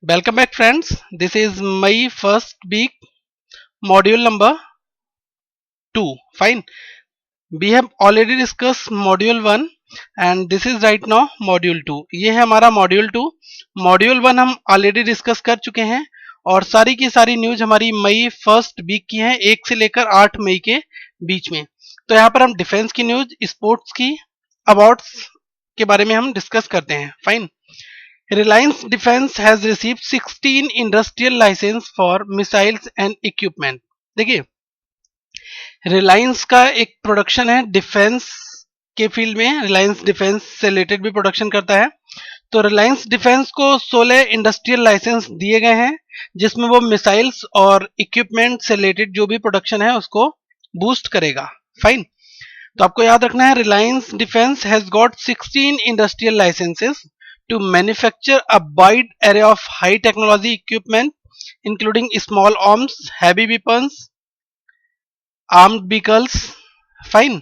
Welcome back friends. This is my first week module number 2. Fine. We have already discussed module 1 and this is right now module 2. ये है हमारा module 2. Module 1 हम already discuss कर चुके हैं और सारी की सारी न्यूज हमारी मई फर्स्ट वीक की है 1 से लेकर 8 मई के बीच में. तो यहाँ पर हम डिफेंस की न्यूज, स्पोर्ट्स की, अवार्ड्स के बारे में हम डिस्कस करते हैं. Fine. Reliance Defense has received 16 industrial license for missiles and equipment. देखिए, रिलायंस का एक प्रोडक्शन है डिफेंस के फील्ड में. रिलायंस डिफेंस से रिलेटेड भी प्रोडक्शन करता है. तो रिलायंस डिफेंस को 16 इंडस्ट्रियल लाइसेंस दिए गए हैं जिसमें वो मिसाइल्स और इक्विपमेंट से रिलेटेड जो भी प्रोडक्शन है उसको बूस्ट करेगा. फाइन. तो आपको याद रखना है Reliance defence has got 16 industrial licences to manufacture a wide array of high technology equipment including small arms, heavy weapons, armed vehicles. Fine.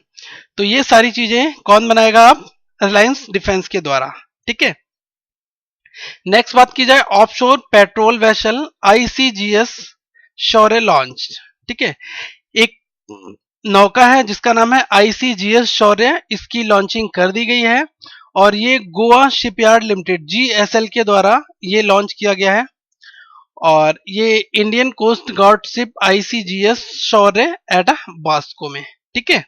तो ये सारी चीजें कौन बनाएगा? आप रिलायंस डिफेंस के द्वारा. ठीक है. नेक्स्ट बात की जाए ऑफशोर पेट्रोल वेसल आईसीजीएस शौर्य लॉन्च. ठीक है. एक नौका है जिसका नाम है आईसीजीएस शौर्य. इसकी लॉन्चिंग कर दी गई है और ये गोवा शिपयार्ड लिमिटेड जीएसएल के द्वारा ये लॉन्च किया गया है और ये Indian coast guard ship ICGS Shaurya at Vasco में. ठीक है.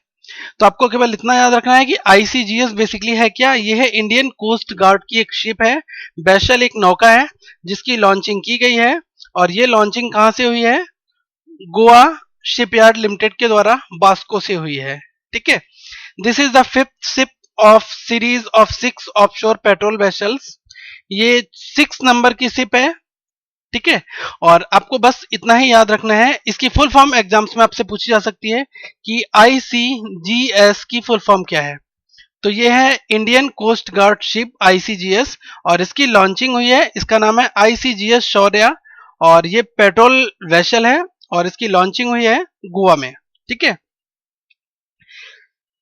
तो आपको केवल इतना याद रखना है कि आईसीजीएस बेसिकली है क्या? ये है इंडियन कोस्ट गार्ड की एक शिप है, वेसल एक नौका है जिसकी लॉन्चिंग की गई है और ये लॉन्चिंग कहां से हुई है? गोवा शिपयार्ड लिमिटेड के द्वारा वास्को से हुई है. ठीक है. This is the fifth ship of series of 6 offshore patrol vessels. ये 6 नंबर की शिप है. ठीक है. और आपको बस इतना ही याद रखना है. इसकी फुल फॉर्म एग्जाम्स में आपसे पूछी जा सकती है कि आईसीजीएस की फुल फॉर्म क्या है. तो ये है Indian coast guard ship ICGS और इसकी लॉन्चिंग हुई है. इसका नाम है आईसीजीएस शौर्य और ये पेट्रोल वेसल है और इसकी लॉन्चिंग हुई है गोवा में. ठीक है.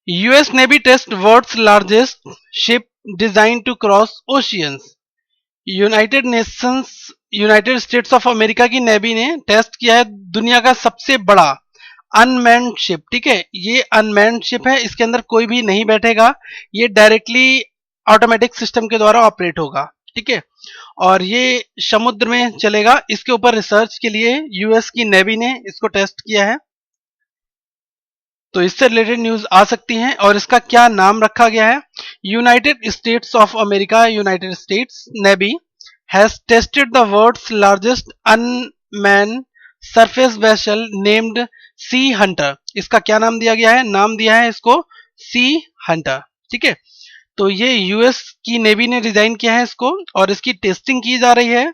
US Navy test world's largest ship designed to cross oceans. United States of America की नेवी ने टेस्ट किया है दुनिया का सबसे बड़ा अनमैन्ड शिप. ठीक है. ये अनमैन्ड शिप है. इसके अंदर कोई भी नहीं बैठेगा. ये डायरेक्टली ऑटोमेटिक सिस्टम के द्वारा ऑपरेट होगा. ठीक है. और ये समुद्र में चलेगा. इसके ऊपर रिसर्च के लिए यूएस की नेवी ने इसको टेस्ट किया है. तो इससे रिलेटेड न्यूज आ सकती हैं और इसका क्या नाम रखा गया है? United States of America United States navy has tested the world's largest unmanned surface vessel named Sea Hunter. इसका क्या नाम दिया गया है? नाम दिया है इसको सी हंटर. ठीक है. तो ये यूएस की नेवी ने डिजाइन किया है इसको और इसकी टेस्टिंग की जा रही है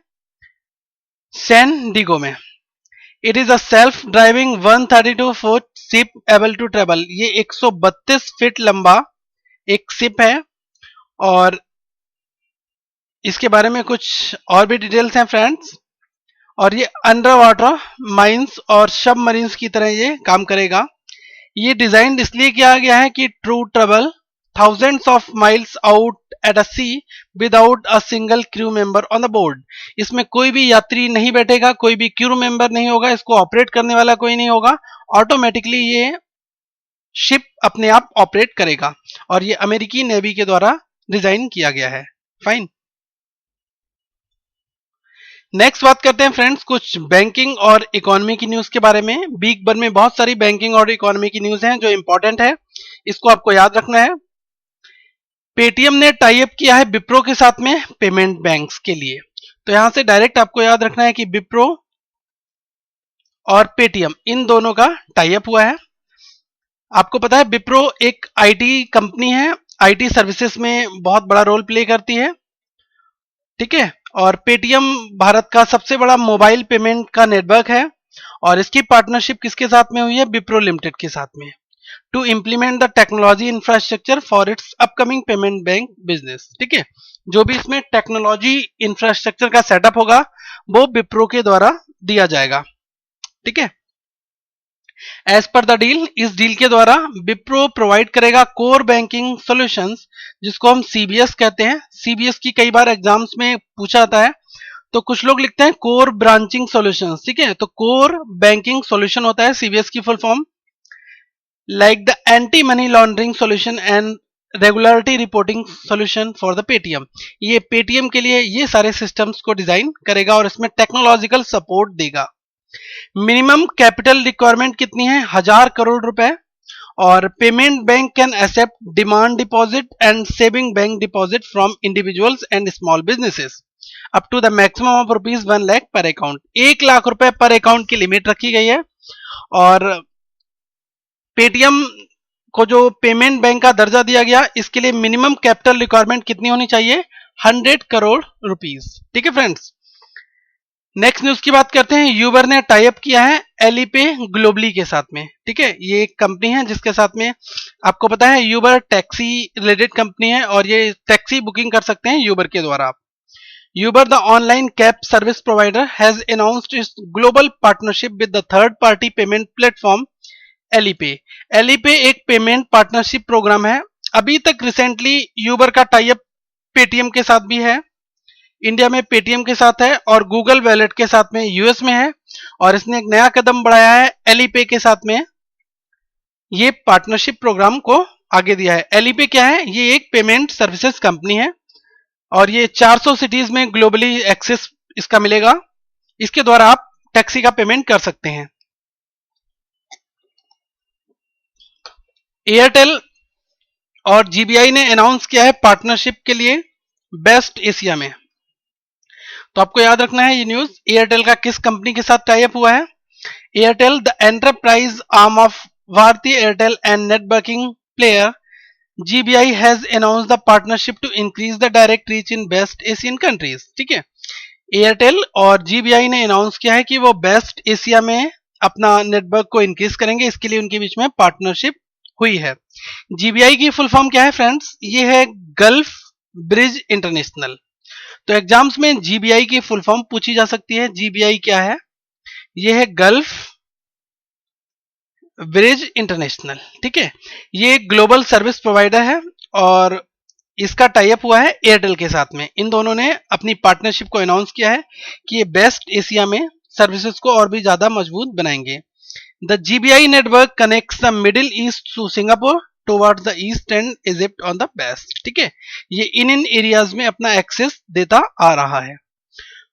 सैन डिगो में. It is a self driving 132 foot ship able to travel. ये 132 फीट लंबा एक शिप है और इसके बारे में कुछ और भी डिटेल्स हैं फ्रेंड्स. और ये अंडर वाटर माइंस और सबमरीन्स की तरह ये काम करेगा. ये डिजाइन इसलिए किया गया है कि true travel thousands of miles out at a sea without a single crew member on the board. इसमें कोई भी यात्री नहीं बैठेगा, कोई भी क्रू मेंबर नहीं होगा, इसको ऑपरेट करने वाला कोई नहीं होगा. ऑटोमेटिकली ये शिप अपने आप ऑपरेट करेगा और ये अमेरिकी नेवी के द्वारा डिजाइन किया गया है. फाइन. नेक्स्ट बात करते हैं फ्रेंड्स कुछ बैंकिंग और इकोनॉमी की न्यूज के बारे में. वीक भर में बहुत सारी बैंकिंग और इकोनॉमी की न्यूज हैं जो इंपॉर्टेंट है. इसको आपको याद रखना है. पेटीएम ने टाई अप किया है विप्रो के साथ में पेमेंट बैंक्स के लिए. तो यहां से डायरेक्ट आपको याद रखना है कि विप्रो और पेटीएम इन दोनों का टाई अप हुआ है. आपको पता है विप्रो एक आईटी कंपनी है, आईटी सर्विसेज में बहुत बड़ा रोल प्ले करती है. ठीक है. और पेटीएम भारत का सबसे बड़ा मोबाइल पेमेंट का नेटवर्क है और इसकी पार्टनरशिप किसके साथ में हुई है? विप्रो लिमिटेड के साथ में. To implement the technology infrastructure for its upcoming payment bank business. ठीक है. जो भी इसमें टेक्नोलॉजी इंफ्रास्ट्रक्चर का सेटअप होगा वो विप्रो के द्वारा दिया जाएगा. ठीक है. एज पर द डील, इस डील के द्वारा विप्रो प्रोवाइड करेगा कोर बैंकिंग सॉल्यूशंस जिसको हम सीबीएस कहते हैं. सीबीएस की कई बार एग्जाम्स में पूछा जाता है. तो कुछ लोग लिखते हैं कोर ब्रांचिंग सॉल्यूशंस, ठीक है। तो कोर बैंकिंग सॉल्यूशन होता है सीबीएस की full form, like the anti money laundering solution and regularity reporting solution for the Paytm. ये पेटीएम के लिए ये सारे सिस्टम्स को डिजाइन करेगा और इसमें टेक्नोलॉजिकल सपोर्ट देगा। मिनिमम कैपिटल रिक्वायरमेंट कितनी है? 1000 करोड़ रुपए। और payment bank can accept demand deposit and saving bank deposit from individuals and small businesses up to the maximum of ₹1 lakh per account. 1 lakh रुपए पर अकाउंट की लिमिट रखी गई है। और पेटीएम को जो पेमेंट बैंक का दर्जा दिया गया, इसके लिए मिनिमम कैपिटल रिक्वायरमेंट कितनी होनी चाहिए? 100 करोड़ रुपीस, ठीक है फ्रेंड्स। नेक्स्ट न्यूज की बात करते हैं। यूबर ने टाई अप किया है एलिपे ग्लोबली के साथ में, ठीक है। ये एक कंपनी है जिसके साथ में आपको पता है यूबर टैक्सी रिलेटेड कंपनी है और ये टैक्सी बुकिंग कर सकते हैं यूबर के द्वारा। Uber the online cab service provider has announced its global partnership with the third party payment platform Alipay. Alipay एक पेमेंट पार्टनरशिप प्रोग्राम है। अभी तक रिसेंटली यूबर का टाई अप पेटीएम के साथ भी है, इंडिया में पेटीएम के साथ है और गूगल वैलेट के साथ में यूएस में है। और इसने एक नया कदम बढ़ाया है एलिपे के साथ में, ये पार्टनरशिप प्रोग्राम को आगे दिया है। एलिपे क्या है? ये एक पेमेंट सर्विसेज कंपनी है और ये 400 सिटीज में ग्लोबली एक्सेस इसका मिलेगा। इसके द्वारा आप टैक्सी का पेमेंट कर सकते हैं। एयरटेल और जीबीआई ने अनाउंस किया है पार्टनरशिप के लिए बेस्ट एशिया में। तो आपको याद रखना है ये न्यूज, एयरटेल का किस कंपनी के साथ टाई अप हुआ है। Airtel the enterprise arm of Bharti Airtel and networking player GBI has announced the partnership to increase the direct reach in west Asian countries, ठीक है। एयरटेल और जीबीआई ने अनाउंस किया है कि वो बेस्ट एशिया में अपना नेटवर्क को इंक्रीज करेंगे, इसके लिए उनके बीच में पार्टनरशिप हुई है। जीबीआई की फुल फॉर्म क्या है फ्रेंड्स? ये है गल्फ ब्रिज इंटरनेशनल। तो एग्जाम्स में जीबीआई की फुल फॉर्म पूछी जा सकती है। जीबीआई क्या है? ये है गल्फ ब्रिज इंटरनेशनल, ठीक है। ये एक ग्लोबल सर्विस प्रोवाइडर है और इसका टाई अप हुआ है एयरटेल के साथ में। इन दोनों ने अपनी पार्टनरशिप को अनाउंस किया है कि ये बेस्ट एशिया में सर्विसेज को और भी ज्यादा मजबूत बनाएंगे। The GBI network connects the middle east to Singapore towards the east and Egypt on the west, ठीक है। ये इन एरियाज में अपना एक्सेस देता आ रहा है।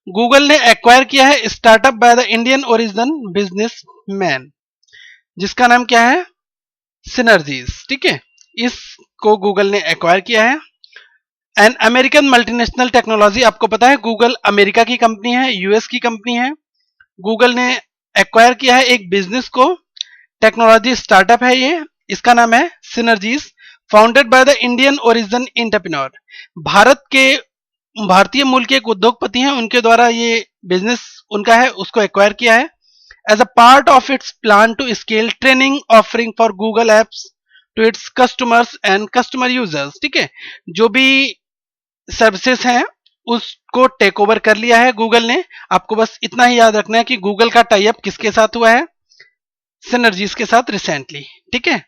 गूगल ने एक्वायर किया है startup by the Indian origin businessman, जिसका नाम क्या है? सिनर्जीज, ठीक है। इसको गूगल ने एक्वायर किया है। एन अमेरिकन मल्टीनेशनल टेक्नोलॉजी, आपको पता है गूगल अमेरिका की कंपनी है, यूएस की कंपनी है। गूगल ने एक्वायर किया है एक बिजनेस को, टेक्नोलॉजी स्टार्टअप है ये, इसका नाम है synergies, founded by the Indian origin entrepreneur. भारतीय मूल के एक उद्योगपति हैं, उनके द्वारा ये बिजनेस उनका है, उसको एक्वायर किया है as a part of its plan to scale training offering for Google apps to its customers and customer users, ठीक है। जो भी सर्विसेज हैं उसको टेक ओवर कर लिया है गूगल ने। आपको बस इतना ही याद रखना है कि गूगल का टाई अप किसके साथ हुआ है? सिनर्जीज के साथ रिसेंटली, ठीक है।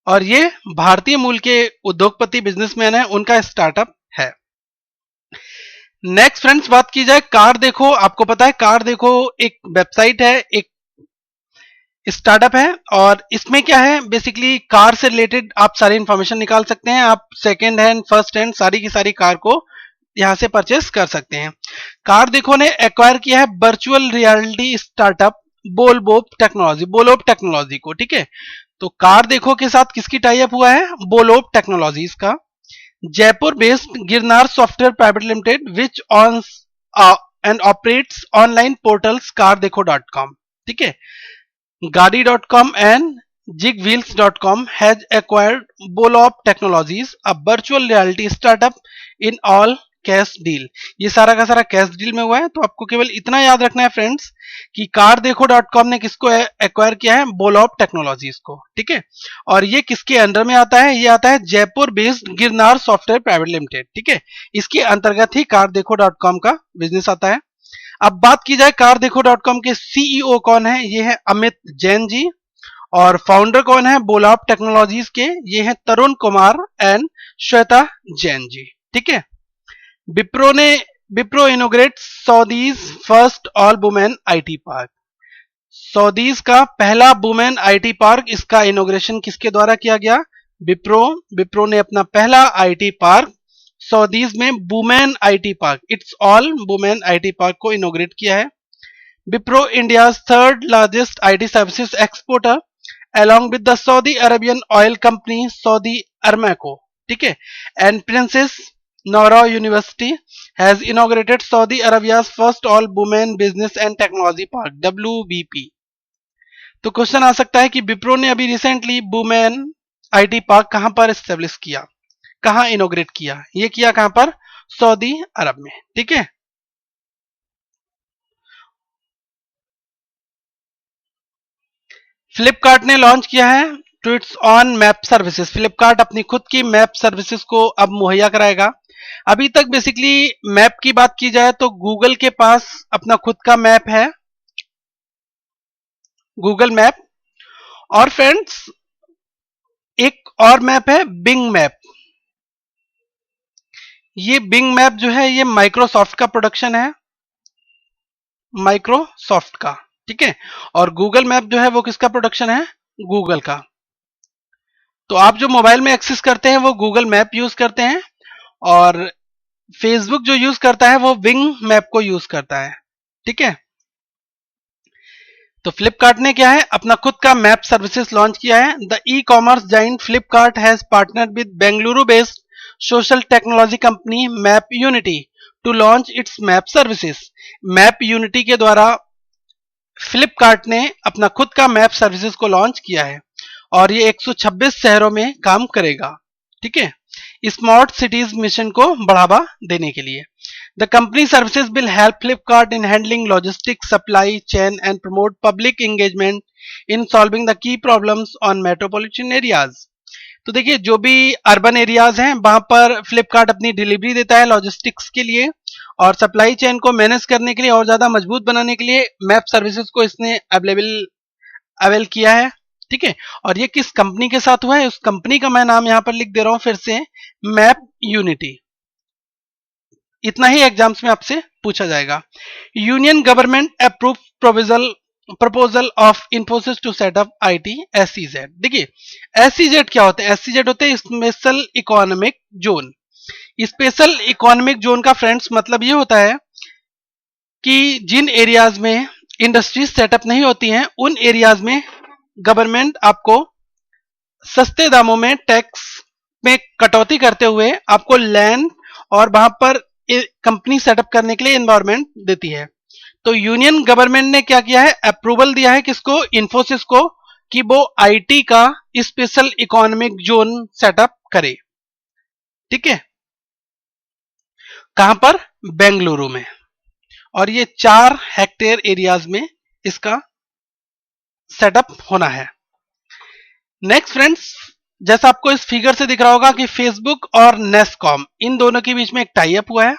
और ये भारतीय मूल के उद्योगपति बिजनेसमैन है, उनका स्टार्टअप है। नेक्स्ट फ्रेंड्स बात की जाए कार देखो। आपको पता है कार देखो एक वेबसाइट है, एक स्टार्टअप है और इसमें क्या है, बेसिकली कार से रिलेटेड आप सारी इंफॉर्मेशन निकाल सकते हैं। आप सेकेंड हैंड, फर्स्ट हैंड सारी की सारी कार को यहां से परचेस कर सकते हैं। कार देखो ने एक्वायर किया है वर्चुअल रियलिटी स्टार्टअप बोलबोप टेक्नोलॉजी को, ठीक है। तो कार देखो के साथ किसकी टाई अप हुआ है? बोलोप टेक्नोलॉजीज का। Jaipur based Girnar software private limited which on and operates online portals car-dekho.com, ठीक है। Gaadi.com and Jigwheels.com has acquired Bolop Technologies, a virtual reality startup in all cash deal. ये सारा का सारा कैश डील में हुआ है। तो आपको केवल इतना याद रखना है फ्रेंड्स कि car-dekho.com ने किसको एक्वायर किया है? बोलॉप टेक्नोलॉजीज को, ठीक है। और ये किसके अंडर में आता है? ये आता है Jaipur based Girnar software private limited, ठीक है। इसके अंतर्गत ही car-dekho.com का बिजनेस आता है। अब बात की जाए car-dekho.com के सीईओ कौन है? ये है अमित जैन जी। और फाउंडर कौन है बोलॉप टेक्नोलॉजीज के? ये है तरुण कुमार एंड श्वेता जैन जी, ठीक है। विप्रो ने Wipro इनोग्रेट्स Saudis first all women IT park. Saudis का पहला वुमेन आईटी पार्क, इसका इनोग्रेशन किसके द्वारा किया गया? विप्रो। विप्रो ने अपना पहला आईटी पार्क सऊदीज में women IT park, it's all women IT park को इनोग्रेट किया है। Wipro India's third largest IT services exporter along with the Saudi Arabian oil company Saudi Aramco, ठीक है। And Princess Noura University has inaugurated Saudi Arabia's first all women business and technology park WBP। तो question आ सकता है कि विप्रो ने अभी recently women IT park कहां पर एस्टेब्लिश किया, कहां इनोग्रेट किया? ये किया कहां पर? सऊदी अरब में, ठीक है। फ्लिपकार्ट ने लॉन्च किया है to its on map services. Flipkart अपनी खुद की मैप सर्विसेज को अब मुहैया कराएगा। अभी तक बेसिकली मैप की बात की जाए तो गूगल के पास अपना खुद का मैप है, गूगल मैप। और फ्रेंड्स एक और मैप है बिंग मैप। ये बिंग मैप जो है ये माइक्रोसॉफ्ट का प्रोडक्शन है, माइक्रोसॉफ्ट का, ठीक है। और गूगल मैप जो है वो किसका प्रोडक्शन है? गूगल का। तो आप जो मोबाइल में एक्सेस करते हैं वो गूगल मैप यूज करते हैं, और फेसबुक जो यूज करता है वो बिंग मैप को यूज करता है, ठीक है। तो फ्लिपकार्ट ने क्या है, अपना खुद का मैप सर्विसेज लॉन्च किया है। The e commerce giant Flipkart has partnered with Bengaluru based social technology company MapUnity to launch its map services. MapUnity के द्वारा फ्लिपकार्ट ने अपना खुद का मैप सर्विसेज को लॉन्च किया है, और ये 126 शहरों में काम करेगा, ठीक है, स्मार्ट सिटीज मिशन को बढ़ावा देने के लिए। The company services will help Flipkart in handling logistics, supply chain and promote public engagement in solving the key problems on metropolitan areas। तो देखिए जो भी अर्बन एरियाज हैं वहां पर फ्लिपकार्ट अपनी डिलीवरी देता है लॉजिस्टिक्स के लिए, और सप्लाई चेन को मैनेज करने के लिए और ज्यादा मजबूत बनाने के लिए मैप सर्विसेज को इसने अवेल किया है, ठीक है। और ये किस कंपनी के साथ हुआ है? उस कंपनी का मैं नाम यहां पर लिख दे रहा हूं फिर से, मैप यूनिटी। इतना ही एग्जाम्स में आपसे पूछा जाएगा। Union government approve proposal of Infosys to set up IT SEZ. देखिए एसईजेड क्या होते हैं? एसईजेड होते हैं special economic zone. Special economic zone का फ्रेंड्स मतलब ये होता है कि जिन एरियाज में इंडस्ट्रीज सेटअप नहीं होती हैं उन एरियाज में गवर्नमेंट आपको सस्ते दामों में टैक्स में कटौती करते हुए आपको लैंड और वहां पर कंपनी सेटअप करने के लिए एनवायरमेंट देती है। तो यूनियन गवर्नमेंट ने क्या किया है? अप्रूवल दिया है किसको? इन्फोसिस को, कि वो आईटी का स्पेशल इकोनॉमिक जोन सेटअप करे, ठीक है। कहां पर? बेंगलुरु में। और ये 4 हेक्टेयर एरियाज में इसका सेटअप होना है। नेक्स्ट फ्रेंड्स, जैसा आपको इस फिगर से दिख रहा होगा कि फेसबुक और नेस्कॉम इन दोनों के बीच में एक टाई अप हुआ है।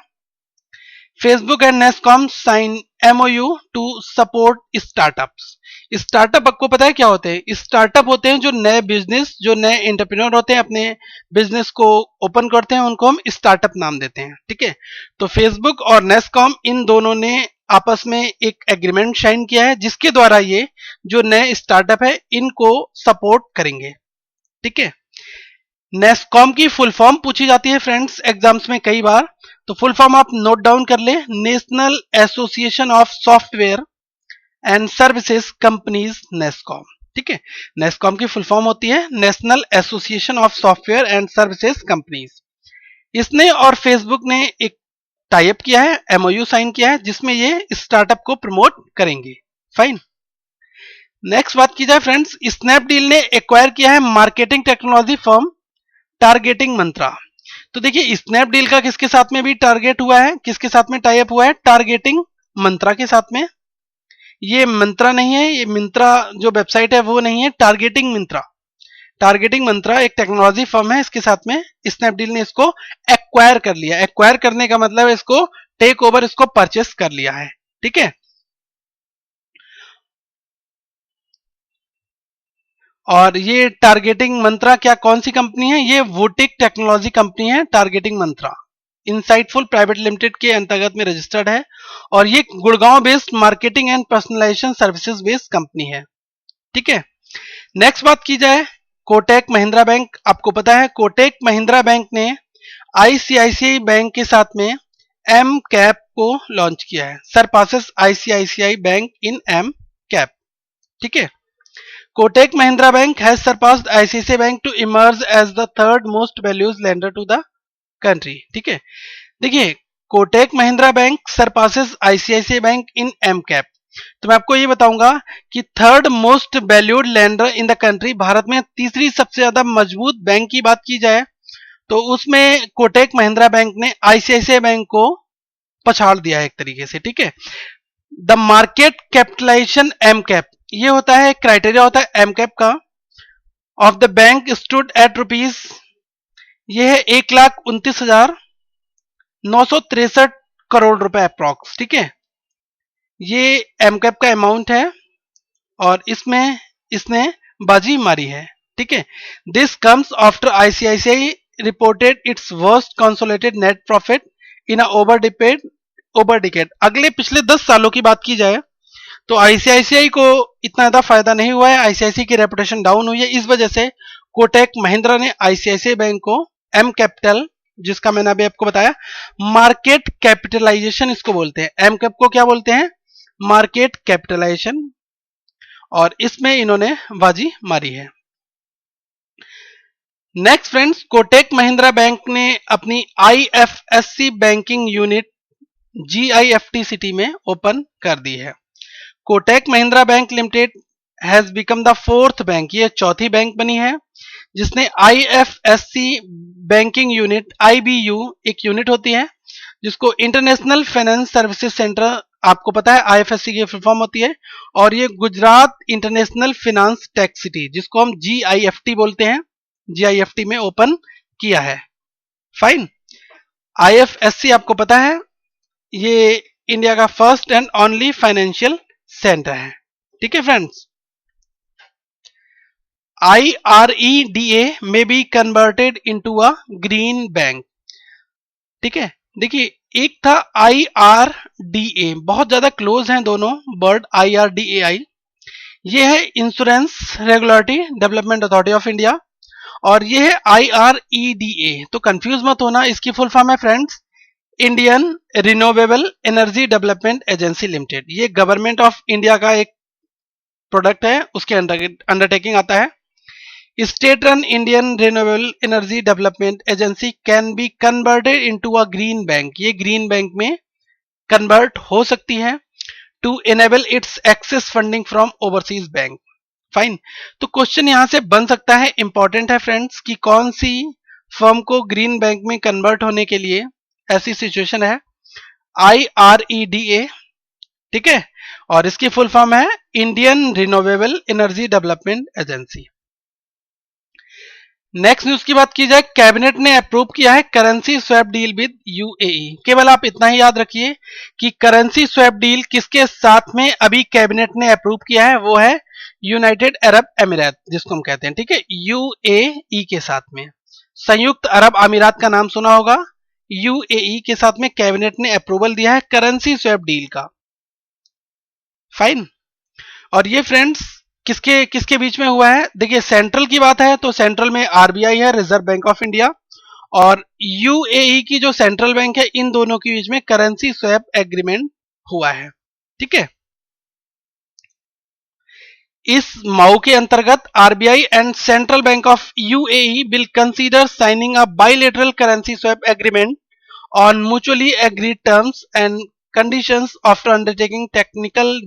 Facebook and NASSCOM sign MOU to support startups. Startup आपको पता है क्या होते हैं? स्टार्टअप होते हैं जो नए बिजनेस, जो नए एंटरप्रेन्योर होते हैं अपने बिजनेस को ओपन करते हैं, उनको हम स्टार्टअप नाम देते हैं, ठीक है। तो फेसबुक और नेस्कॉम इन दोनों ने आपस में एक एग्रीमेंट साइन किया है जिसके द्वारा ये जो नए स्टार्टअप है इनको सपोर्ट करेंगे, ठीक है। नेस्कॉम की फुल फॉर्म पूछी जाती है फ्रेंड्स एग्जाम्स में कई बार, तो फुल फॉर्म आप नोट डाउन कर ले, national association of software and services companies NASSCOM, ठीक है। नेस्कॉम की फुल फॉर्म होती है national association of software and services companies. इसने और फेसबुक ने एक टाई अप किया है, एमओयू साइन किया है, जिसमें ये स्टार्टअप को प्रमोट करेंगे। फाइन। नेक्स्ट बात की जाए फ्रेंड्स, स्नैपडील ने एक्वायर किया है मार्केटिंग टेक्नोलॉजी फर्म टारगेटिंग मंत्रा। तो देखिए स्नैपडील का किसके साथ में भी टारगेट हुआ है, किसके साथ में टाई अप हुआ है? टारगेटिंग मंत्रा के साथ में। ये मंत्रा नहीं है, ये मिंत्रा जो वेबसाइट है वो नहीं है, टारगेटिंग मंत्रा। टारगेटिंग मंत्रा एक टेक्नोलॉजी फर्म है, इसके साथ में स्नैपडील ने इसको एक्वायर कर लिया। एक्वायर करने का मतलब है इसको टेक ओवर, इसको परचेस कर लिया है, ठीक है। और ये टारगेटिंग मंत्रा क्या कौन सी कंपनी है? ये वोटिक टेक्नोलॉजी कंपनी है targeting Mantra, insightful private limited के अंतर्गत में रजिस्टर्ड है और ये Gurgaon based marketing and personalisation services based company है। ठीक है, नेक्स्ट बात की जाए कोटक महिंद्रा बैंक। आपको पता है कोटक महिंद्रा बैंक ने आईसीआईसीआई बैंक के साथ में एम कैप को लॉन्च किया है, surpasses ICICI bank in M cap. ठीक है, Kotak Mahindra bank has surpassed ICICI bank to emerge as the third most values lender to the country. ठीक है, देखिए Kotak Mahindra bank surpasses ICICI bank in M cap. तो मैं आपको ये बताऊंगा कि third most valued lender in the country, Bharat में तीसरी सबसे ज्यादा मजबूत बैंक की बात की जाए तो उसमें कोटक महिंद्रा बैंक ने आईसीआईसीआई बैंक को पछाड़ दिया है एक तरीके से। ठीक है, the market capitalisation M cap, ये होता है क्राइटेरिया होता है एम कैप का, of the bank stood at rupees, ये है 1,29,963 करोड़ रुपए अप्रॉक्स। ठीक है, ये एम कैप का अमाउंट है और इसमें इसने बाजी मारी है। ठीक है, this comes after ICICI reported its worst consolidated net profit in a over decade. अगले पिछले 10 सालों की बात की जाए तो आईसीआईसीआई को इतना ज्यादा फायदा नहीं हुआ है, आईसीआईसीआई की रेपुटेशन डाउन हुई है। इस वजह से कोटक महिंद्रा ने आईसीआईसीआई बैंक को एम कैपिटल, जिसका मैंने अभी आपको बताया मार्केट कैपिटलाइजेशन इसको बोलते हैं, एम कैप को क्या बोलते हैं, मार्केट कैपिटलाइजेशन, और इसमें इन्होंने बाजी मारी है। Next friends, Kotak Mahindra bank ने अपनी IFSC banking unit GIFT city में ओपन कर दी है। Kotak Mahindra bank limited has become the fourth bank, ये चौथी बैंक बनी है जिसने आईएफएससी बैंकिंग यूनिट, आईबीयू एक यूनिट होती है जिसको इंटरनेशनल फाइनेंस सर्विसेज सेंटर, आपको पता है आईएफएससी की फुल फॉर्म होती है, और ये Gujarat international finance tech city जिसको हम जीआईएफटी बोलते हैं, जीआईएफटी में ओपन किया है। फाइन, आईएफएससी आपको पता है ये इंडिया का first and only financial centre है। ठीक है friends, IREDA may be converted into a green bank। ठीक है, देखिए एक था IRDA, बहुत ज्यादा क्लोज हैं दोनों वर्ड, IRDAI, ये है insurance regulatory development authority of India, और ये है IREDA। तो कंफ्यूज मत होना, इसकी फुल फॉर्म है friends Indian renewable energy development agency limited. ये गवर्नमेंट ऑफ इंडिया का एक प्रोडक्ट है, उसके अंडरटेकिंग आता है। State run Indian Renewable Energy Development Agency can be converted into a green bank। ये green bank में convert हो सकती है to enable its access funding from overseas bank। Fine, तो क्वेश्चन यहां से बन सकता है, इंपॉर्टेंट है फ्रेंड्स, कि कौन सी फर्म को ग्रीन बैंक में कन्वर्ट होने के लिए ऐसी सिचुएशन है, IREDA। ठीक है, और इसकी फुल फॉर्म है Indian renewable energy development agency. Next news की बात की जाए, कैबिनेट ने अप्रूव किया है currency swap deal with UAE. केवल आप इतना ही याद रखिए कि करेंसी स्वैप डील किसके साथ में अभी कैबिनेट ने अप्रूव किया है, वो है यूनाइटेड अरब अमीरात जिसको हम कहते हैं। ठीक है, यूएई के साथ में, संयुक्त अरब अमीरात का नाम सुना होगा, यूएई के साथ में कैबिनेट ने अप्रूवल दिया है करेंसी स्वैप डील का। फाइन, और ये फ्रेंड्स किसके किसके बीच में हुआ है, देखिए सेंट्रल की बात है तो सेंट्रल में आरबीआई है, रिजर्व बैंक ऑफ इंडिया, और यूएई की जो सेंट्रल बैंक है, इन दोनों के बीच में करेंसी स्वैप एग्रीमेंट हुआ है। ठीक है, इस माओ के अंतर्गत RBI and central bank of UAE will consider signing a bilateral currency swap agreement on mutually agreed terms and conditions after undertaking technical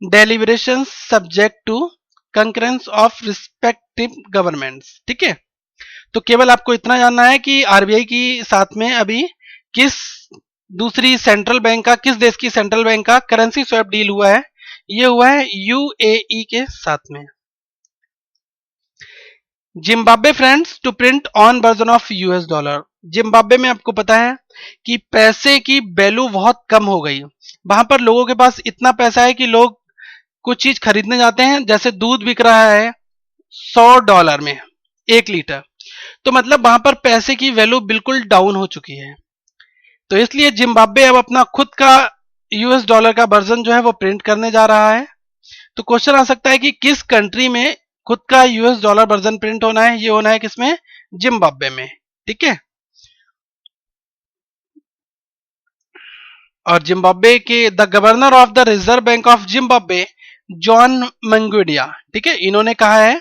deliberations subject to concurrence of respective governments। ठीक है, तो केवल आपको इतना जानना है कि आरबीआई की साथ में अभी किस दूसरी सेंट्रल बैंक का, किस देश की सेंट्रल बैंक का करेंसी स्वैप डील हुआ है, ये हुआ है यूएई के साथ में। Zimbabwe friends to print own version of US dollar. Zimbabwe में आपको पता है कि पैसे की वैल्यू बहुत कम हो गई, वहां पर लोगों के पास इतना पैसा है कि लोग कुछ चीज खरीदने जाते हैं, जैसे दूध बिक रहा है $100 में 1 लीटर, तो मतलब वहां पर पैसे की वैल्यू बिल्कुल डाउन हो चुकी है। तो इसलिए जिम्बाब्वे अब अपना खुद का यूएस डॉलर का वर्जन जो है वो प्रिंट करने जा रहा है। तो क्वेश्चन आ सकता है कि किस कंट्री में खुद का यूएस डॉलर वर्जन प्रिंट होना है? ये होना है किसमें? जिम्बाब्वे में। ठीक है। और जिम्बाब्वे के the governor of the reserve bank of Zimbabwe John Mangudya, ठीक है, इन्होंने कहा है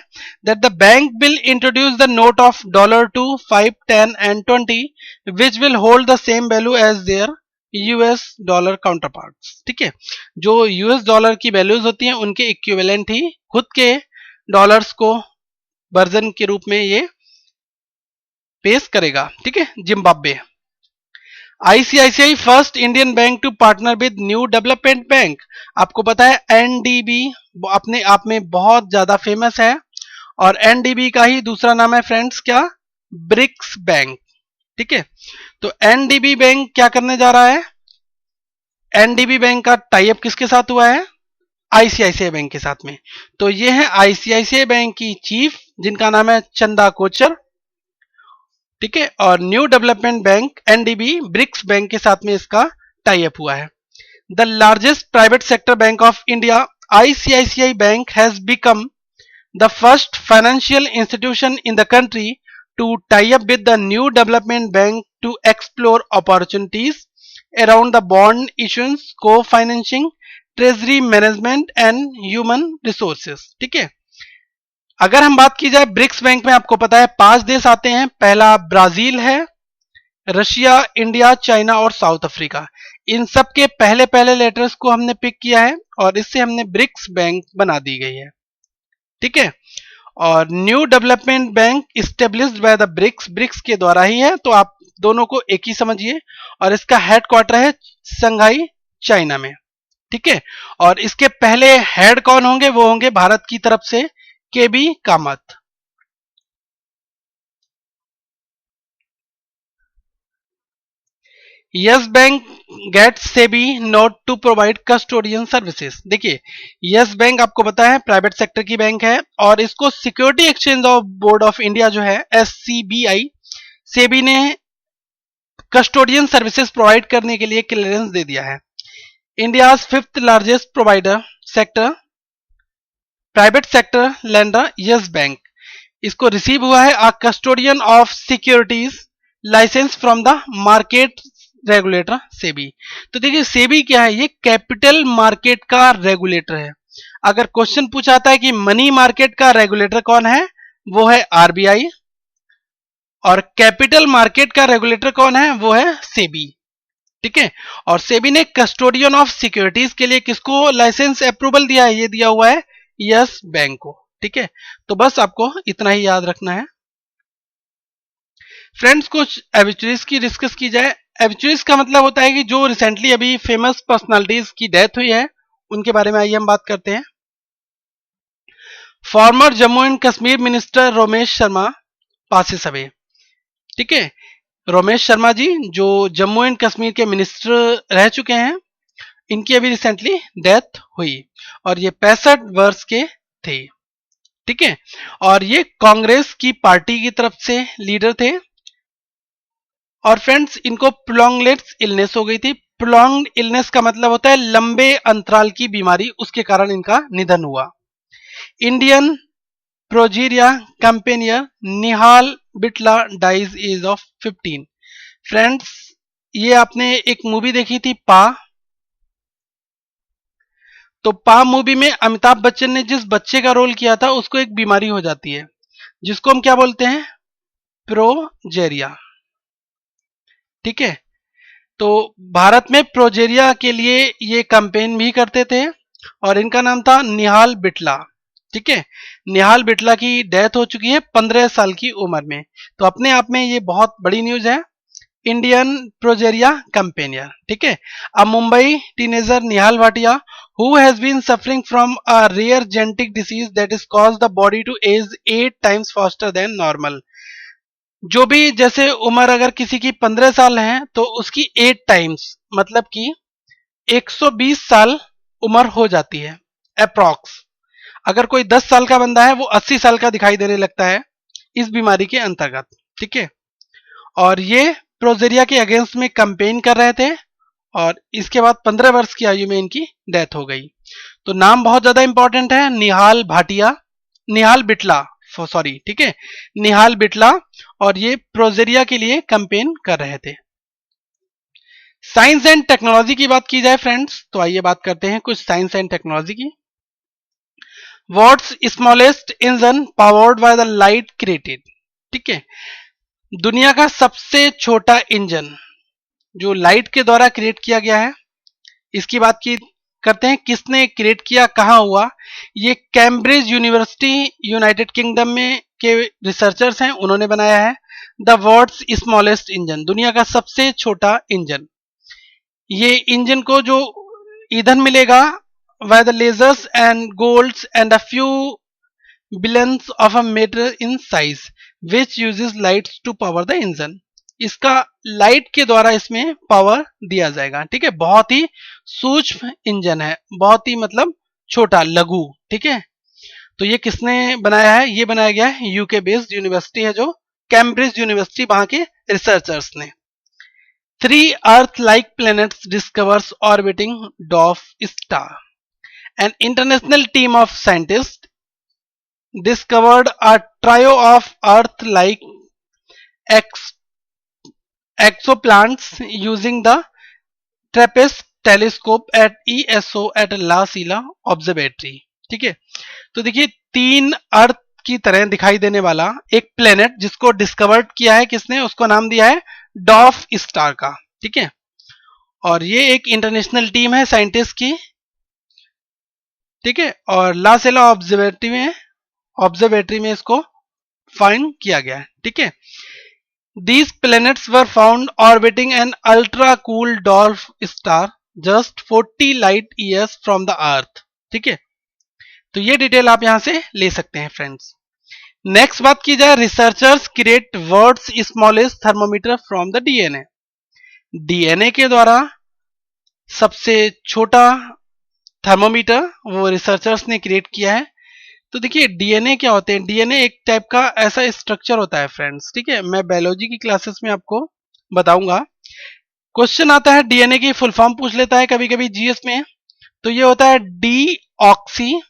that the bank will introduce the note of $2, 5, 10 and 20 which will hold the same value as their US dollar counterparts. ठीक है, जो US dollar की values होती हैं उनके इक्विवेलेंट ही खुद के डॉलर्स को वर्जन के रूप में ये पेश करेगा। ठीक है, Zimbabwe. ICICI first Indian bank to partner with new development bank. आपको पता है एनडीबी अपने आप में बहुत ज्यादा फेमस है, और एनडीबी का ही दूसरा नाम है फ्रेंड्स क्या? BRICS bank. ठीक है, तो एनडीबी बैंक क्या करने जा रहा है? एनडीबी बैंक का टाई अप किसके साथ हुआ है? आईसीआईसीआई बैंक के साथ में। तो ये है आईसीआईसीआई बैंक की चीफ, जिनका नाम है चंदा कोचर। ठीक है, और new development bank NDB BRICS bank के साथ में इसका टाई अप हुआ है। The largest private sector bank of India ICICI bank has become the first financial institution in the country to tie up with the new development bank to explore opportunities around the bond issuance, co financing, treasury management and human resources. ठीक है, अगर हम बात की जाए BRICS bank में, आपको पता है 5 देश आते हैं। पहला ब्राजील है, रशिया, इंडिया, चाइना और साउथ अफ्रीका। इन सब के पहले पहले लेटर्स को हमने पिक किया है और इससे हमने ब्रिक्स बैंक बना दी गई है। ठीक है, और new development bank established by the BRICS, BRICS के द्वारा ही है, तो आप दोनों को एक ही समझिए। और इसका हेडक्वार्टर है शंघाई, चाइना में। ठीक है, और इसके पहले हेड कौन होंगे? वो होंगे भारत की तरफ से KB Kamath. Yes bank get SEBI nod to provide custodian services. देखिए, यस बैंक आपको पता है प्राइवेट सेक्टर की बैंक है, और इसको security exchange of board of India जो है एससीबीआई, सेबी ने कस्टोडियन सर्विसेज प्रोवाइड करने के लिए क्लियरेंस दे दिया है। India 5th largest provider sector private sector lender yes bank, इसको रिसीव हुआ है a custodian of securities license from the market regulator SEBI. तो देखिए सेबी क्या है? ये कैपिटल मार्केट का रेगुलेटर है। अगर क्वेश्चन पूछा था कि मनी मार्केट का रेगुलेटर कौन है, वो है आरबीआई, और कैपिटल मार्केट का रेगुलेटर कौन है? वो है सेबी। ठीक है, और सेबी ने कस्टोडियन ऑफ सिक्योरिटीज के लिए किसको लाइसेंस अप्रूवल दिया है? ये दिया हुआ है यस बैंक को। ठीक है, तो बस आपको इतना ही याद रखना है। फ्रेंड्स, कुछ एबिचुअरीज की डिस्कस की जाए। एबिचुअरीज का मतलब होता है कि जो रिसेंटली अभी फेमस पर्सनालिटीज की डेथ हुई है, उनके बारे में आइए हम बात करते हैं। Farmer Jammu and Kashmir minister Romesh Sharma passes away. ठीक है, रोमेश शर्मा जी जो जम्मू एंड कश्मीर के मिनिस्टर रह चुके हैं, इनकी अभी रिसेंटली डेथ हुई, और ये 65 वर्ष के थे। ठीक है, और ये कांग्रेस की पार्टी की तरफ से लीडर थे। और फ्रेंड्स, इनको प्रोलॉन्ग्ड इलनेस हो गई थी। प्रोलॉन्ग्ड इलनेस का मतलब होता है लंबे अंतराल की बीमारी, उसके कारण इनका निधन हुआ। Indian progeria campaigner Nihal Bitla dies age of 15। Friends, ये आपने एक मूवी देखी थी पा, तो पा मूवी में अमिताभ बच्चन ने जिस बच्चे का रोल किया था, उसको एक बीमारी हो जाती है जिसको हम क्या बोलते हैं? प्रोजेरिया। ठीक है, तो भारत में प्रोजेरिया के लिए ये कैंपेन भी करते थे, और इनका नाम था निहाल बिटला। ठीक है, निहाल बिटला की डेथ हो चुकी है 15 साल की उम्र में। तो अपने आप में ये बहुत बड़ी न्यूज है। Indian progeria campaigner. ठीक है, अब Mumbai teenager Nihal Bhatia who has been suffering from a rare genetic disease that is caused the body to age 8 times faster than normal। जो भी जैसे उम्र अगर किसी की 15 साल है तो उसकी 8 टाइम्स मतलब कि 120 साल उम्र हो जाती है अप्रॉक्स। अगर कोई 10 साल का बंदा है वो 80 साल का दिखाई देने लगता है इस बीमारी के अंतर्गत। ठीक है। और ये प्रोजेरिया के अगेंस्ट में कैंपेन कर रहे थे और इसके बाद 15 वर्ष की आयु में इनकी डेथ हो गई। तो नाम बहुत ज्यादा इंपॉर्टेंट है, निहाल भाटिया, निहाल बिटला, सॉरी, ठीक है, निहाल बिटला, और ये प्रोजेरिया के लिए कैंपेन कर रहे थे। साइंस एंड टेक्नोलॉजी की बात की जाए फ्रेंड्स, तो आइए बात करते हैं कुछ साइंस एंड टेक्नोलॉजी की। What's smallest engine powered by the light created, ठीक है, दुनिया का सबसे छोटा इंजन जो लाइट के द्वारा क्रिएट किया गया है, इसकी बात की करते हैं। किसने क्रिएट किया, कहां हुआ, ये कैम्ब्रिज यूनिवर्सिटी यूनाइटेड किंगडम में के रिसर्चर्स हैं, उन्होंने बनाया है। द वर्ल्ड्स स्मॉलेस्ट इंजन, दुनिया का सबसे छोटा इंजन। ये इंजन को जो ईंधन मिलेगा by the lasers and golds and a few billions of a metre in size which uses lights to power the engine, इसका लाइट के द्वारा इसमें पावर दिया जाएगा, ठीक है। बहुत ही सूक्ष्म इंजन है, बहुत ही मतलब छोटा, लघु, ठीक है। तो ये किसने बनाया है, ये बनाया गया है यूके बेस्ड यूनिवर्सिटी है जो कैम्ब्रिज यूनिवर्सिटी, वहां के रिसर्चर्स ने। 3 earth like planets discovers orbiting dwarf star, an international team of scientist discovered a trio of Earth-like exoplanets using the TRAPPIST telescope at ESO at La Silla Observatory, ठीक है। तो देखिए 3 अर्थ की तरह दिखाई देने वाला एक प्लेनेट जिसको डिस्कवर्ड किया है किसने, उसको नाम दिया है डॉर्फ स्टार का, ठीक है। और ये एक इंटरनेशनल टीम है साइंटिस्ट की, ठीक है, और ला सेला ऑब्जर्वेटरी में इसको फाइंड किया गया है, ठीक है। These planets were found orbiting an ultra cool dwarf star just 40 light years from the Earth, ठीक है। तो ये डिटेल आप यहां से ले सकते हैं फ्रेंड्स। नेक्स्ट बात की जाए, researchers create world's smallest thermometer from the DNA, DNA के द्वारा सबसे छोटा थर्मोमीटर वो रिसर्चर्स ने क्रिएट किया है। तो देखिए डीएनए क्या होते हैं, डीएनए एक टाइप का ऐसा स्ट्रक्चर होता है फ्रेंड्स, ठीक है। मैं बायोलॉजी की क्लासेस में आपको बताऊंगा। क्वेश्चन आता है डीएनए की फुल फॉर्म पूछ लेता है कभी कभी जीएस में, तो ये होता है डी ऑक्सी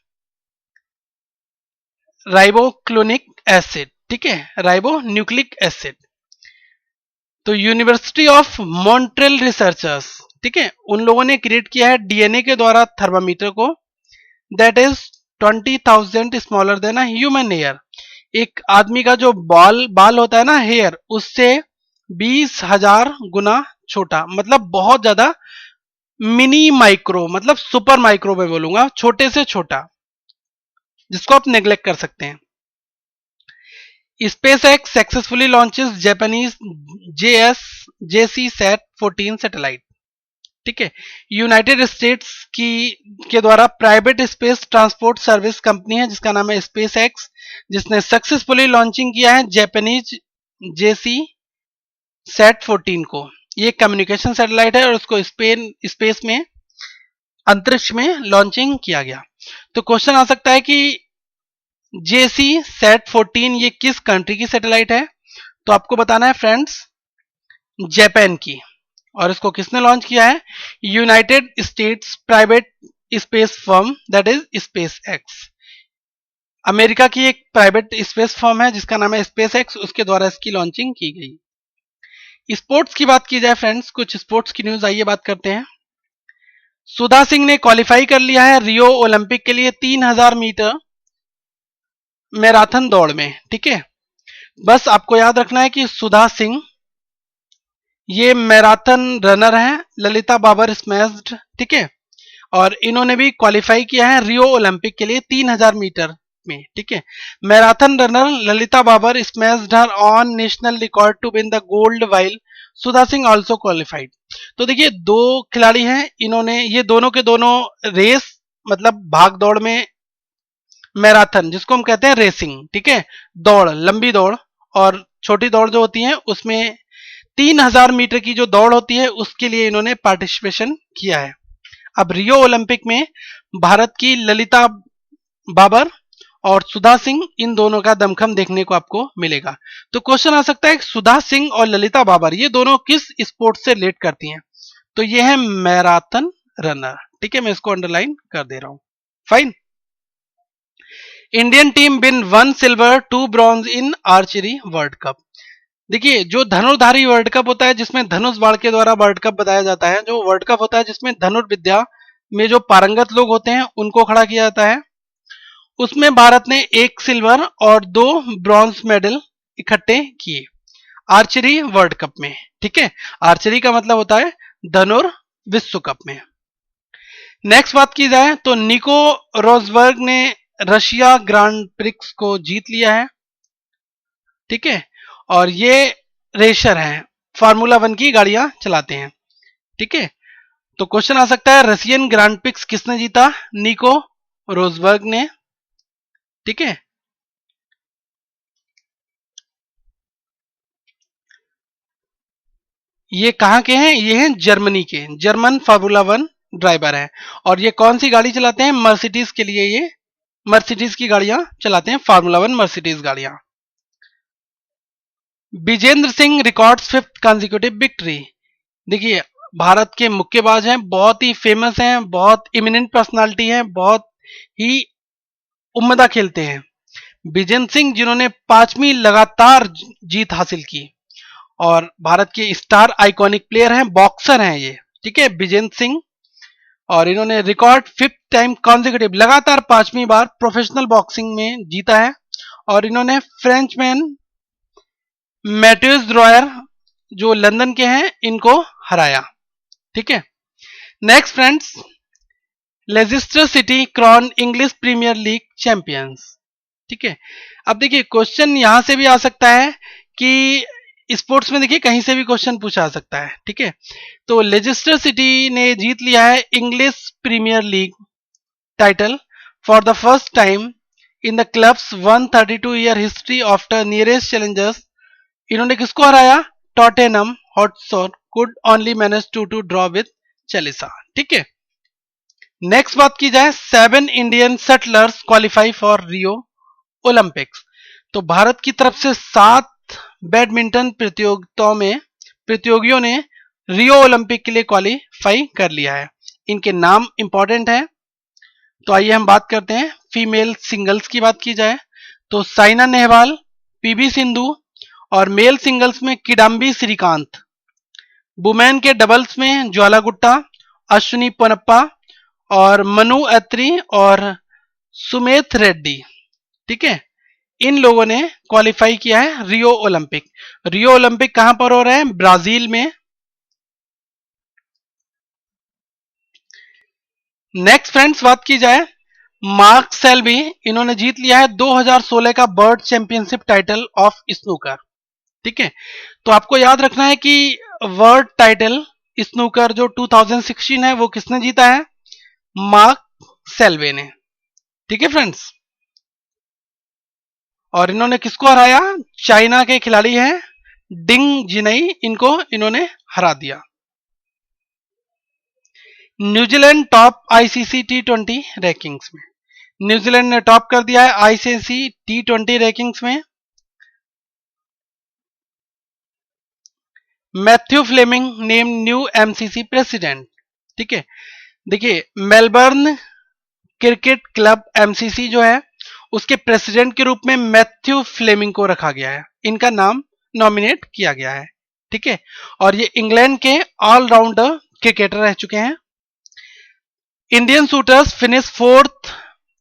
राइबोक्लोनिक एसिड, ठीक है, राइबो न्यूक्लिक एसिड। तो यूनिवर्सिटी ऑफ मॉन्ट्रियल रिसर्चर्स, ठीक है, उन लोगों ने क्रिएट किया है डीएनए के द्वारा थर्मामीटर को, that is 20,000 smaller than a human hair. एक आदमी का जो बाल होता है ना, हेयर, उससे 20,000 गुना छोटा, मतलब बहुत ज्यादा मिनी माइक्रो, मतलब सुपर माइक्रो में बोलूंगा, छोटे से छोटा, जिसको आप नेग्लेक्ट कर सकते हैं। SpaceX successfully launches Japanese JC-SAT-14 satellite, ठीक है। यूनाइटेड स्टेट्स की के द्वारा private space transport service company है जिसका नाम है स्पेस एक्स, जिसने सक्सेसफुली लॉन्चिंग किया है जापानीज JC-SAT-14 को। ये कम्युनिकेशन सैटेलाइट है और उसको स्पेस में, अंतरिक्ष में लॉन्चिंग किया गया। तो क्वेश्चन आ सकता है कि JC-SAT-14 ये किस कंट्री की सैटेलाइट है, तो आपको बताना है फ्रेंड्स जापान की। और इसको किसने लॉन्च किया है, United states private space firm, that is space x. America की एक प्राइवेट स्पेस फर्म है जिसका नाम है स्पेस एक्स, उसके द्वारा इसकी लॉन्चिंग की गई। स्पोर्ट्स की बात की जाए फ्रेंड्स, कुछ स्पोर्ट्स की न्यूज आइए बात करते हैं। सुधा सिंह ने क्वालिफाई कर लिया है रियो ओलंपिक के लिए 3000 मीटर मैराथन दौड़ में, ठीक है। बस आपको याद रखना है कि सुधा सिंह ये मैराथन रनर है, ललिता बाबर स्मैश्ड, ठीक है, और इन्होंने भी क्वालिफाई किया है रियो ओलंपिक के लिए 3000 मीटर में, ठीक है। Marathon runner Lalita Babar smashed her own national record to win the gold while Sudha Singh also qualified. तो देखिए 2 खिलाड़ी हैं, इन्होंने ये दोनों के दोनों रेस, मतलब भाग दौड़ में मैराथन जिसको हम कहते हैं रेसिंग, ठीक है, दौड़, लंबी दौड़ और छोटी दौड़ जो होती है उसमें 3000 मीटर की जो दौड़ होती है उसके लिए इन्होंने पार्टिसिपेशन किया है। अब रियो ओलंपिक में भारत की ललिता बाबर और सुधा सिंह, इन दोनों का दमखम देखने को आपको मिलेगा। तो क्वेश्चन आ सकता है सुधा सिंह और ललिता बाबर ये दोनों किस स्पोर्ट से रिलेट करती हैं? तो ये है मैराथन रनर। ठीक है, मैं इसको अंडरलाइन कर दे रहा हूं। Fine. Indian team win 1 silver 2 bronze in archery world cup. देखिए, जो धनुर्धारी वर्ल्ड कप होता है जिसमें धनुष बाण के द्वारा वर्ल्ड कप बताया जाता है, जो वर्ल्ड कप होता है जिसमें धनुर्विद्या में जो पारंगत लोग होते हैं उनको खड़ा किया जाता है, उसमें भारत ने 1 सिल्वर और 2 ब्रॉन्ज मेडल इकट्ठे किए आर्चरी वर्ल्ड कप में। ठीक है, आर्चरी का मतलब होता है धनुर विश्व कप में। नेक्स्ट बात की जाए तो निको रोजबर्ग ने रशिया ग्रांड प्रिक्स को जीत लिया है। ठीक है, और ये रेसर हैं, फार्मूला 1 की गाड़ियां चलाते हैं। ठीक है, तो क्वेश्चन आ सकता है रशियन ग्रांड प्रिक्स किसने जीता? निको रोजबर्ग ने। ठीक है, ये कहां के हैं? ये हैं जर्मनी के, जर्मन फार्मूला 1 ड्राइवर है। और ये कौन सी गाड़ी चलाते हैं? मर्सिडीज के लिए, ये मर्सिडीज की गाड़ियां चलाते हैं, फार्मूला 1 मर्सिडीज गाड़ियां। Vijender Singh records 5th consecutive victory. देखिए, भारत के मुक्केबाज हैं, बहुत ही फेमस हैं, बहुत इमिनेंट पर्सनालिटी हैं, बहुत ही उम्दा खेलते हैं। विजेंद्र सिंह जिन्होंने 5वीं लगातार जीत हासिल की और भारत के स्टार आइकॉनिक प्लेयर हैं, बॉक्सर हैं ये। ठीक है, विजेंद्र सिंह, और इन्होंने रिकॉर्ड 5th टाइम कॉन्जिक्यूटिव लगातार 5वीं बार प्रोफेशनल बॉक्सिंग में जीता है। और इन्होंने फ्रेंचमैन मैथ्यूज ड्रॉयर जो लंदन के हैं इनको हराया। ठीक है, next friends, Leicester city crowned English premier league champions. ठीक है, अब देखिए क्वेश्चन यहां से भी आ सकता है कि स्पोर्ट्स में देखिए कहीं से भी क्वेश्चन पूछा जा सकता है। ठीक है, तो लेजिस्टर सिटी ने जीत लिया है English premier league title for the first time in the club's 132 year history after nearest challengers. इन्होंने किसको हराया? Tottenham Hotspur could only manage to draw with Chelsea. ठीक है, नेक्स्ट बात की जाए 7 Indian shuttlers qualify for Rio Olympics. तो भारत की तरफ से 7 बैडमिंटन प्रतियोगिताओं में प्रतियोगियों ने रियो ओलंपिक के लिए क्वालिफाई कर लिया है। इनके नाम इंपॉर्टेंट है, तो आइए हम बात करते हैं। फीमेल सिंगल्स की बात की जाए तो साइना नेहवाल, पीवी सिंधु, और मेल सिंगल्स में किडाम्बी श्रीकांत। वुमेन के डबल्स में ज्वाला गुट्टा, अश्विनी पोनप्पा, और मनु अत्री और सुमेथ रेड्डी। ठीक है, इन लोगों ने क्वालिफाई किया है रियो ओलंपिक। रियो ओलंपिक कहां पर हो रहा है? ब्राजील में। नेक्स्ट फ्रेंड्स बात की जाए मार्क सेल्बी, इन्होंने जीत लिया है 2016 का world championship title of snooker. ठीक है, तो आपको याद रखना है कि वर्ल्ड टाइटल स्नूकर जो 2016 है वो किसने जीता है? मार्क सेल्वे ने। ठीक है फ्रेंड्स, और इन्होंने किसको हराया? चाइना के खिलाड़ी हैं डिंग जिनई, इनको इन्होंने हरा दिया। न्यूजीलैंड टॉप आईसीसी टी20 रैंकिंग्स में, न्यूजीलैंड ने टॉप कर दिया है आईसीसी टी20 रैंकिंग्स में। Matthew Fleming name new MCC president. ठीक है, देखिए मेलबर्न क्रिकेट क्लब एमसीसी जो है उसके प्रेसिडेंट के रूप में मैथ्यू फ्लेमिंग को रखा गया है, इनका नाम नॉमिनेट किया गया है। ठीक है, और ये इंग्लैंड के ऑलराउंडर क्रिकेटर रह चुके हैं। Indian shooters finish 4th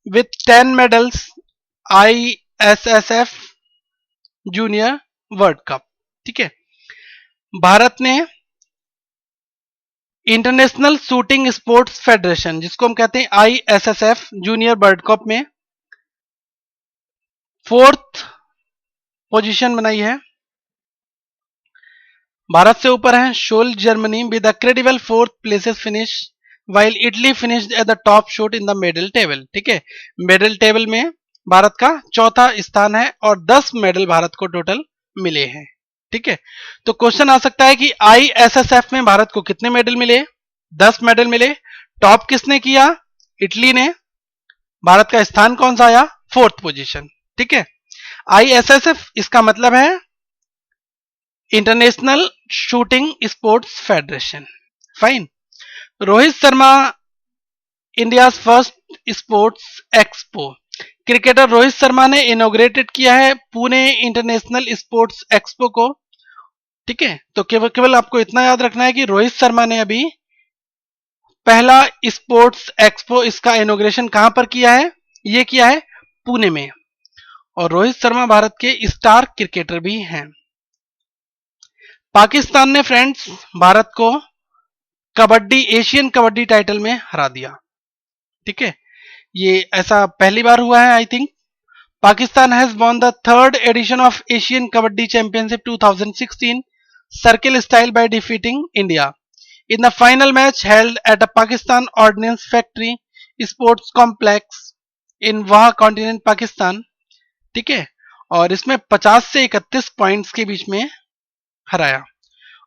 with 10 medals ISSF junior world cup. ठीक है, भारत ने इंटरनेशनल शूटिंग स्पोर्ट्स फेडरेशन जिसको हम कहते हैं आईएसएसएफ जूनियर वर्ल्ड कप में 4th पोजीशन बनाई है। भारत से ऊपर है शोल Germany with a credible 4th places finish, while Italy finished at the top shot in the medal table. ठीक है, मेडल टेबल में भारत का 4था स्थान है और 10 मेडल भारत को टोटल मिले हैं। ठीक है, तो क्वेश्चन आ सकता है कि आईएसएसएफ में भारत को कितने मेडल मिले? 10 मेडल मिले। टॉप किसने किया? इटली ने। भारत का स्थान कौन सा आया? 4th position. ठीक है, ISSF इसका मतलब है international shooting sports federation. Fine. Rohit Sharma India first sports expo. Cricketer Rohit Sharma ने इनॉग्रेटेड किया है पुणे इंटरनेशनल स्पोर्ट्स एक्सपो को। ठीक है, तो केवल केवल आपको इतना याद रखना है कि रोहित शर्मा ने अभी पहला स्पोर्ट्स एक्सपो इसका इनॉग्रेशन कहां पर किया है, ये किया है पुणे में। और रोहित शर्मा भारत के स्टार क्रिकेटर भी हैं। पाकिस्तान ने फ्रेंड्स भारत को कबड्डी एशियन कबड्डी टाइटल में हरा दिया। ठीक है, ये ऐसा पहली बार हुआ है I think. Pakistan has won the third edition of Asian Kabaddi Championship 2016 circle style by defeating India in the final match held at a Pakistan Ordnance Factory Sports Complex in Wah Continent Pakistan। ठीक है, और इसमें 50 से 31 points के बीच में हराया।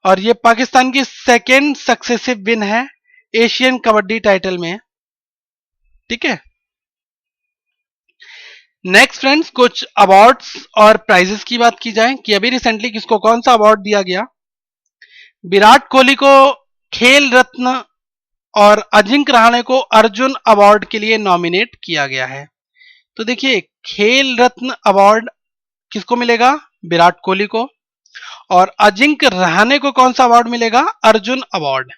और ये पाकिस्तान की सेकेंड सक्सेसिव विन है एशियन कबड्डी टाइटल में। ठीक है, नेक्स्ट फ्रेंड्स कुछ अवार्ड्स और प्राइजेस की बात की जाए कि अभी रिसेंटली किसको कौन सा अवार्ड दिया गया। विराट कोहली को खेल रत्न और अजिंक्य रहाणे को अर्जुन अवार्ड के लिए नॉमिनेट किया गया है। तो देखिए, खेल रत्न अवार्ड किसको मिलेगा, विराट कोहली को, और अजिंक्य रहाणे को कौन सा अवार्ड मिलेगा, Arjun award.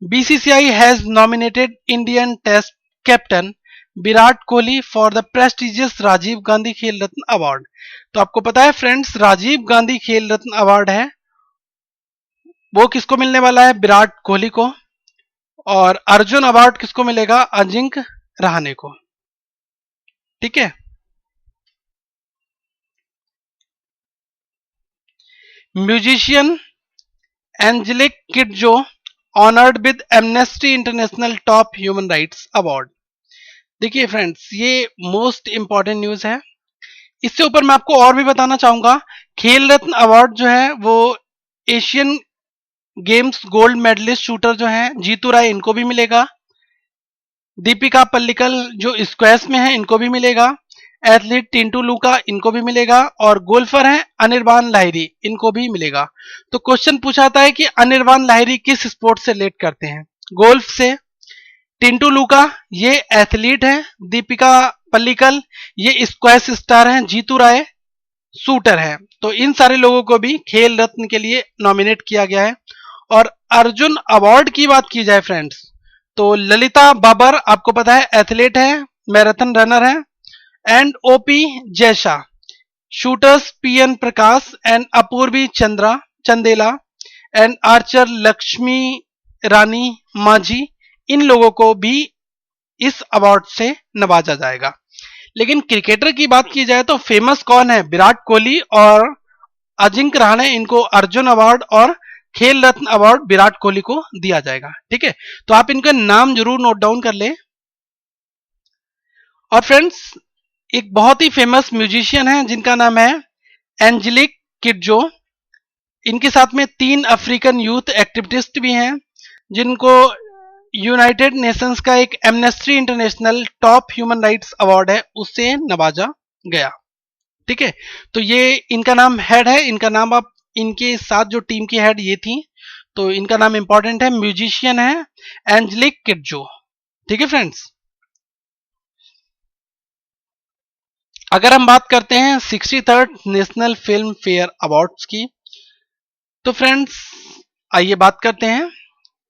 BCCI has nominated Indian test captain Virat Kohli for the prestigious Rajiv Gandhi Khel Ratna award. तो आपको पता है फ्रेंड्स, राजीव गांधी खेल रत्न अवार्ड है वो किसको मिलने वाला है, विराट कोहली को, और अर्जुन अवार्ड किसको मिलेगा, अजिंक्य रहाणे को। ठीक है, musician Angelique Kidjo honoured with Amnesty International top human rights award. देखिए फ्रेंड्स, ये मोस्ट इंपॉर्टेंट न्यूज है। इससे ऊपर मैं आपको और भी बताना चाहूंगा, खेल रत्न अवार्ड जो है वो Asian games gold medallist shooter जो हैं जीतू राय, इनको भी मिलेगा। दीपिका पल्लिकल जो स्क्वैश में है, इनको भी मिलेगा। एथलीट टिंटू लूका, इनको भी मिलेगा। और गोल्फर हैं अनिर्बान लाहिरी, इनको भी मिलेगा। तो क्वेश्चन पूछाता है कि अनिर्बान लाहिरी किस स्पोर्ट से रिलेट करते हैं, गोल्फ से। टिंटू लूका ये एथलीट हैं। दीपिका पल्लिकल ये स्क्वैश स्टार हैं। जीतू राय शूटर है। तो इन सारे लोगों को भी खेल रत्न के लिए नॉमिनेट किया गया है। और अर्जुन अवार्ड की बात की जाए फ्रेंड्स, तो ललिता बाबर आपको पता है एथलीट है, मैराथन रनर है। And OP Jaisha shooters, PN Prakash and Apurvi Chandela and archer Laxmi Rani Majhi, इन लोगों को भी इस अवार्ड से नवाजा जाएगा। लेकिन क्रिकेटर की बात की जाए तो फेमस कौन है, विराट कोहली और अजिंक्य रहाणे, इनको अर्जुन अवार्ड और खेल रत्न अवार्ड विराट कोहली को दिया जाएगा। ठीक है, तो आप इनका नाम जरूर नोट डाउन कर लें। और फ्रेंड्स, एक बहुत ही फेमस म्यूजिशियन है जिनका नाम है एंजेलिक किडजो। इनके साथ में 3 अफ्रीकन यूथ एक्टिविस्ट भी हैं जिनको यूनाइटेड नेशंस का एक amnesty International top human rights award है, उससे नवाजा गया। ठीक है, तो ये इनका नाम हेड है। इनका नाम आप, इनके साथ जो टीम की हेड ये थी, तो इनका नाम इंपॉर्टेंट है, म्यूजिशियन है एंजेलिक किडजो। ठीक है फ्रेंड्स, अगर हम बात करते हैं 63rd national film fair awards की, तो फ्रेंड्स आइए बात करते हैं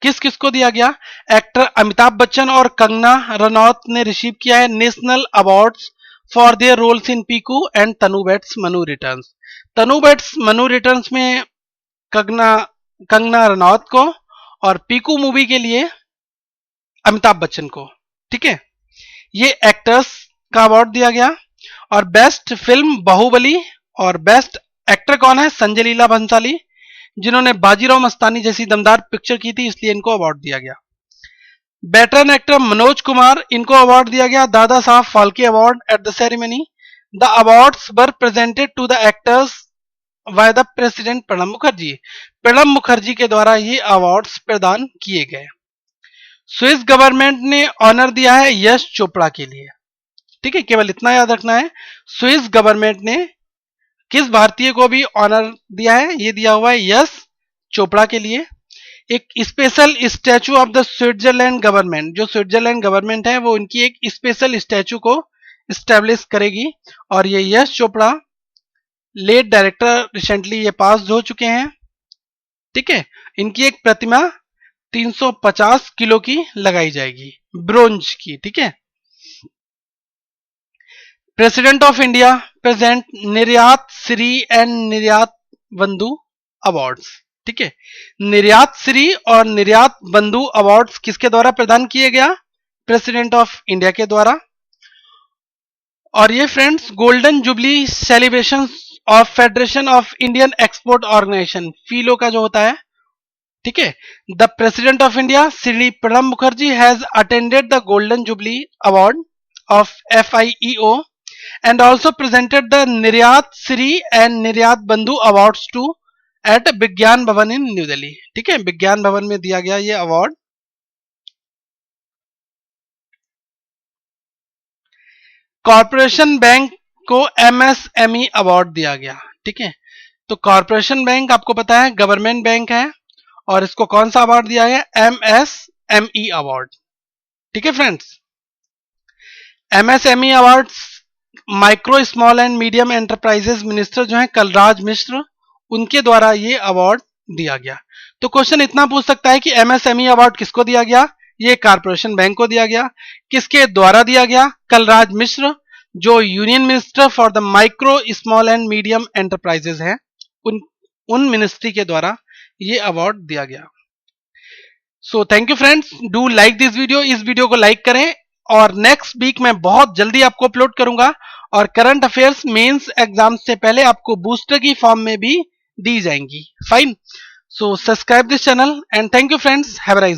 किस किस को दिया गया। एक्टर अमिताभ बच्चन और कंगना रनौत ने रिसीव किया है national awards for their roles in Piku and Tanu weds Manu returns. Tanu weds Manu returns में कंगना रनौत को, और पीकू मूवी के लिए अमिताभ बच्चन को। ठीक है, ये एक्टर्स का अवार्ड दिया गया। और बेस्ट फिल्म बाहुबली, और बेस्ट एक्टर कौन है, संजय लीला भंसाली, जिन्होंने बाजीराव मस्तानी जैसी दमदार पिक्चर की थी, इसलिए इनको अवार्ड दिया गया। वेटरन एक्टर मनोज कुमार, इनको अवार्ड दिया गया Dadasaheb Phalke award at the ceremony. The awards were presented to the actors by the president Pranab Mukherjee. Pranab Mukherjee के द्वारा ये अवार्ड्स प्रदान किए गए। स्विस गवर्नमेंट ने ऑनर दिया है यश चोपड़ा के लिए। ठीक है, केवल इतना याद रखना है। स्विस गवर्नमेंट ने किस भारतीय को भी ऑनर दिया है? ये दिया हुआ है यश चोपड़ा के लिए। एक special statue of the Switzerland government, जो स्विट्जरलैंड गवर्नमेंट है वो उनकी एक स्पेशल स्टैचू को स्टैब्लिश करेगी, और ये Yash Chopra late director recently ये पास हो चुके हैं। ठीक है, इनकी एक प्रतिमा 350 किलो की लगाई जाएगी, ब्रोंज की। ठीक है, प्रेसिडेंट ऑफ इंडिया प्रेजेंट निर्यात श्री एंड निर्यात बंधु अवार्ड्स। ठीक है, निर्यात श्री और निर्यात बंधु अवार्ड्स किसके द्वारा प्रदान किए गया? प्रेसिडेंट ऑफ इंडिया के द्वारा। और ये friends golden jubilee celebration of federation of Indian export organisation, फीलो का जो होता है। ठीक है, the president of India Shri Pranab Mukherjee has attended the golden jubilee award of FIEO and also presented the Niryat Shri and Niryat Bandhu awards to at विज्ञान भवन इन new Delhi. ठीक है, विज्ञान भवन में दिया गया ये अवार्ड। कॉरपोरेशन बैंक को MSME अवार्ड दिया गया। ठीक है, तो कॉरपोरेशन बैंक आपको पता है गवर्नमेंट बैंक है, और इसको कौन सा अवार्ड दिया गया? MSME award. ठीक है friends, MSME awards micro small and medium enterprises minister जो है कलराज मिश्र, उनके द्वारा ये अवार्ड दिया गया। तो क्वेश्चन इतना पूछ सकता है कि MSME अवार्ड किसको दिया गया? ये कॉरपोरेशन बैंक को दिया गया। किसके द्वारा दिया गया? कलराज मिश्र, जो union minister for the micro small and medium enterprises हैं, उन मिनिस्ट्री के द्वारा ये अवार्ड दिया गया। So thank you friends, do like this video. इस वीडियो को लाइक करें, और नेक्स्ट वीक मैं बहुत जल्दी आपको अपलोड करूंगा, और करंट अफेयर्स मेंस एग्जाम से पहले आपको बूस्टर की फॉर्म में भी दी जाएंगी। Fine, so subscribe this channel and thank you friends, have a nice day.